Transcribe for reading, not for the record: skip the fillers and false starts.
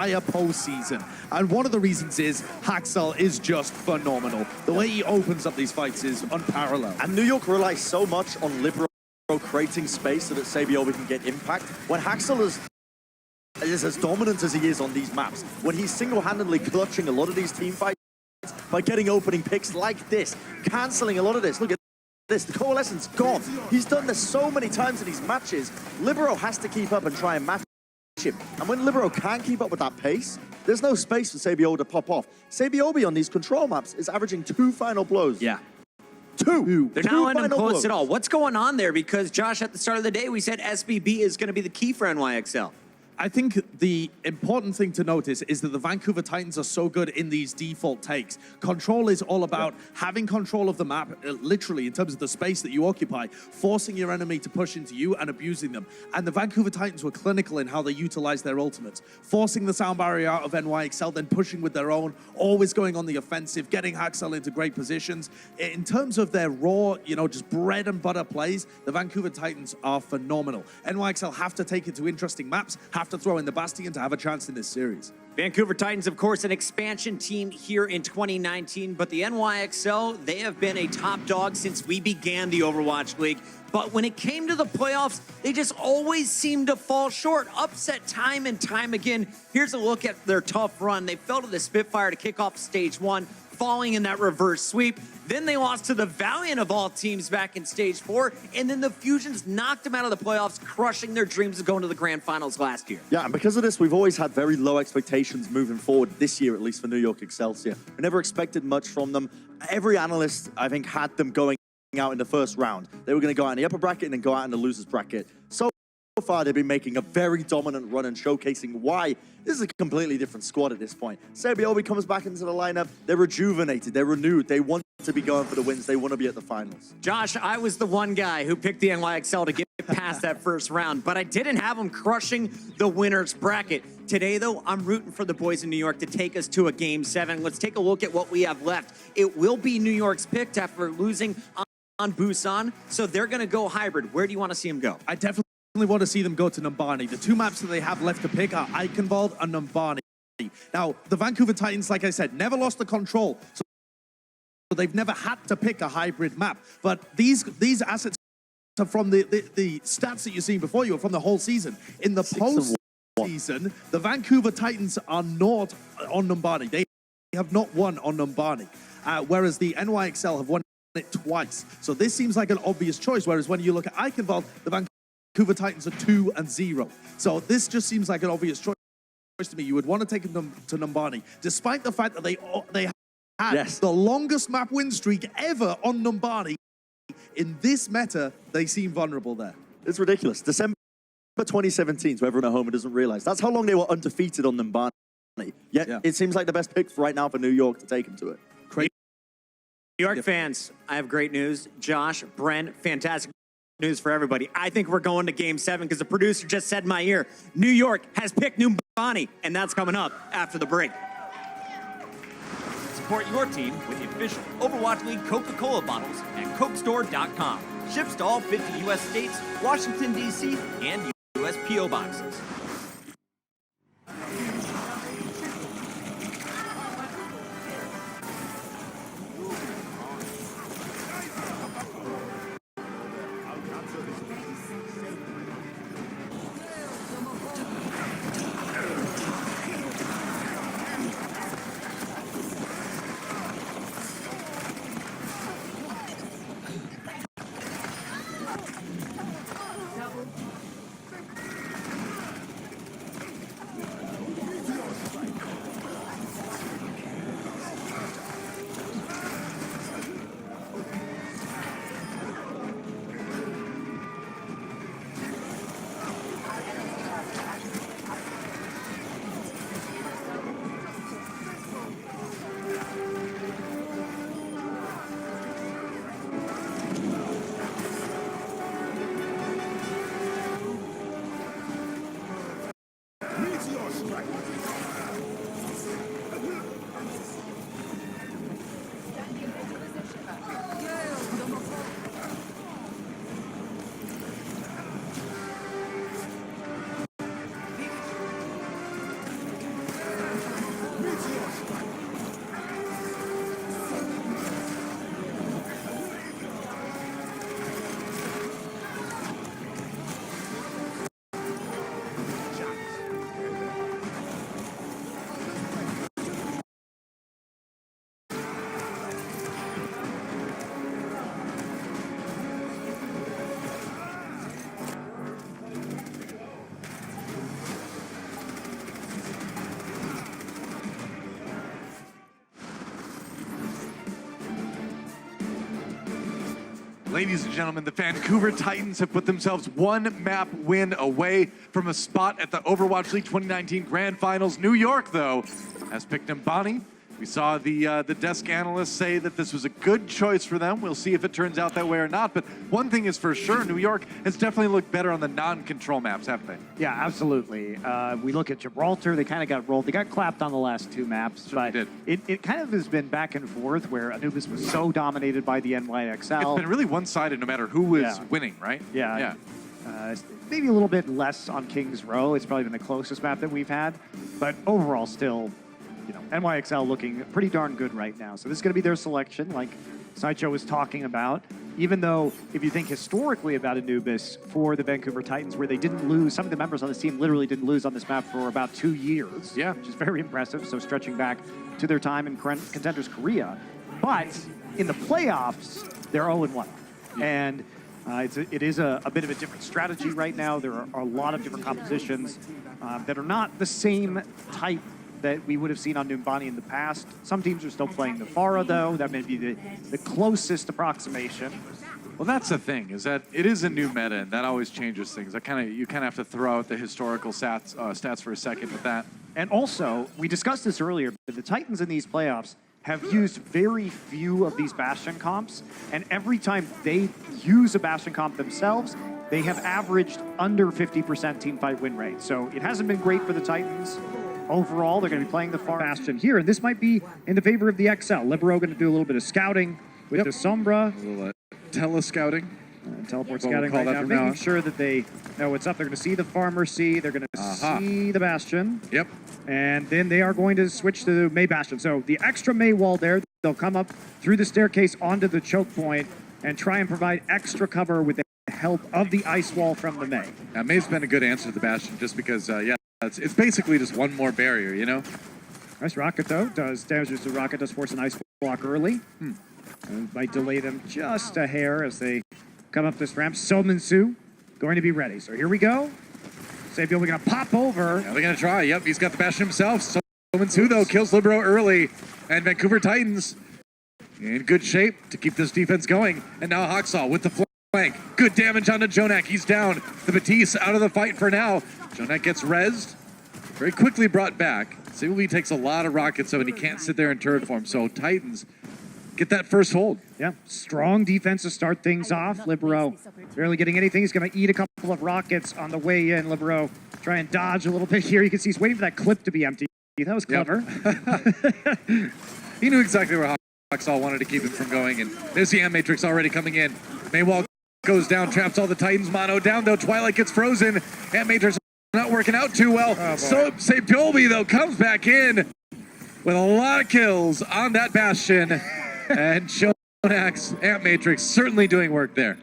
postseason. And one of the reasons is Haxel is just phenomenal. The way he opens up these fights is unparalleled. And New York relies so much on Libero creating space so that Sabiobi can get impact. When Haxel is as dominant as he is on these maps, when he's single-handedly clutching a lot of these team fights by getting opening picks like this, cancelling a lot of this. Look at this, the coalescence gone. He's done this so many times in these matches. Libero has to keep up and try and match him. And when Libero can't keep up with that pace, there's no space for Sabiobi to pop off. Sabiobi on these control maps is averaging 2 final blows. Yeah. They're now ending close at all. What's going on there? Because, Josh, at the start of the day, we said SBB is going to be the key for NYXL. I think the important thing to notice is that the Vancouver Titans are so good in these default takes. Control is all about having control of the map, literally in terms of the space that you occupy, forcing your enemy to push into you and abusing them. And the Vancouver Titans were clinical in how they utilized their ultimates, forcing the sound barrier out of NYXL, then pushing with their own, always going on the offensive, getting Haxel into great positions. In terms of their raw, just bread and butter plays, the Vancouver Titans are phenomenal. NYXL have to take it to interesting maps, have to throw in the Bastion to have a chance in this series. Vancouver Titans, of course, an expansion team here in 2019, but the NYXL, they have been a top dog since we began the Overwatch League. But when it came to the playoffs, they just always seemed to fall short. Upset time and time again. Here's a look at their tough run. They fell to the Spitfire to kick off stage 1, falling in that reverse sweep. Then they lost to the Valiant of all teams back in stage 4, and then the Fusions knocked them out of the playoffs, crushing their dreams of going to the grand finals last year. Yeah, and because of this, we've always had very low expectations moving forward this year, at least for New York Excelsior. We never expected much from them. Every analyst, I think, had them going out in the first round. They were going to go out in the upper bracket and then go out in the losers bracket. So far, they've been making a very dominant run and showcasing why this is a completely different squad at this point. Sabiobi comes back into the lineup. They're rejuvenated. They're renewed. They want to be going for the wins. They want to be at the finals. Josh, I was the one guy who picked the NYXL to get past that first round, but I didn't have them crushing the winner's bracket. Today, though, I'm rooting for the boys in New York to take us to a Game 7. Let's take a look at what we have left. It will be New York's pick after losing on Busan, so they're going to go hybrid. Where do you want to see them go? I definitely want to see them go to Numbani. The 2 maps that they have left to pick are Eichenwald and Numbani. Now, the Vancouver Titans, like I said, never lost the control, so they've never had to pick a hybrid map. But these assets are from the stats that you're seeing before you, are from the whole season. In the postseason, the Vancouver Titans are not on Numbani. They have not won on Numbani, whereas the NYXL have won it twice. So this seems like an obvious choice, whereas when you look at Eichenwald, the Vancouver Titans are 2-0. So this just seems like an obvious choice to me. You would want to take them to Numbani, despite the fact that they had the longest map win streak ever on Numbani. In this meta, they seem vulnerable there. It's ridiculous. December 2017, so everyone at home doesn't realize. That's how long they were undefeated on Numbani. Yet it seems like the best pick right now for New York to take them to it. Crazy. New York fans, I have great news. Josh, Brent, fantastic news for everybody. I think we're going to Game 7 because the producer just said in my ear, New York has picked Numbani, and that's coming up after the break. Support your team with the official Overwatch League Coca-Cola bottles at CokeStore.com. Ships to all 50 U.S. states, Washington, D.C., and U.S. P.O. boxes. Ladies and gentlemen, the Vancouver Titans have put themselves one map win away from a spot at the Overwatch League 2019 Grand Finals. New York, though, has picked Nimbani. We saw the desk analysts say that this was a good choice for them. We'll see if it turns out that way or not. But one thing is for sure, New York has definitely looked better on the non-control maps, haven't they? Yeah, absolutely. We look at Gibraltar, they kind of got rolled. They got clapped on the last two maps, but it kind of has been back and forth where Anubis was so dominated by the NYXL. It's been really one-sided no matter who was winning, right? Yeah. Maybe a little bit less on King's Row. It's probably been the closest map that we've had. But overall, still, you know, NYXL looking pretty darn good right now. So this is going to be their selection, like Sideshow was talking about. Even though, if you think historically about Anubis for the Vancouver Titans, where they didn't lose, some of the members on this team literally didn't lose on this map for about 2 years. Yeah. Which is very impressive. So stretching back to their time in Contenders Korea. But in the playoffs, they're 0-1. And it is a bit of a different strategy right now. There are a lot of different compositions that are not the same type that we would have seen on Numbani in the past. Some teams are still playing the Pharah, though. That may be the closest approximation. Well, that's the thing, is that it is a new meta, and that always changes things. You kind of have to throw out the historical stats for a second with that. And also, we discussed this earlier, but the Titans in these playoffs have used very few of these Bastion comps, and every time they use a Bastion comp themselves, they have averaged under 50% teamfight win rate. So it hasn't been great for the Titans. Overall, they're going to be playing the far Bastion here, and this might be in the favor of the XL. Libero going to do a little bit of scouting with the Sombra. A little tele-scouting. Teleport scouting right now, making sure that they know what's up. They're going to see the Farmer C. They're going to see the Bastion. Yep. And then they are going to switch to May Bastion. So the extra May wall there, they'll come up through the staircase onto the choke point and try and provide extra cover with the help of the ice wall from the May. Yeah, May's been a good answer to the Bastion just because, it's basically just one more barrier, you know? Nice rocket, though. Does damage to the rocket, does force an ice block early. And might delay them just a hair as they come up this ramp. Sominsu going to be ready. So here we go. Sabiel, we're going to pop over. Yeah, they're going to try. Yep, he's got the Bastion himself. Sominsu, though, kills Libero early. And Vancouver Titans in good shape to keep this defense going. And now Hawksaw with the flank. Good damage onto Jonak. He's down. The Batiste out of the fight for now. Jonak gets rezzed. Very quickly brought back. Sabiel takes a lot of rockets, though, and he can't sit there in turret form. So Titans get that first hold. Yeah, strong defense to start things off. Libero barely getting anything. He's going to eat a couple of rockets on the way in. Libero try and dodge a little bit here. You can see he's waiting for that clip to be empty. That was clever. Yep. He knew exactly where Hawksaw wanted to keep him from going, and there's the Matrix already coming in. Maywall goes down, traps all the Titans. Mono down, though. Twilight gets frozen. Matrix not working out too well. So Sapolby, though, comes back in with a lot of kills on that Bastion. And Shonak's Matrix certainly doing work there.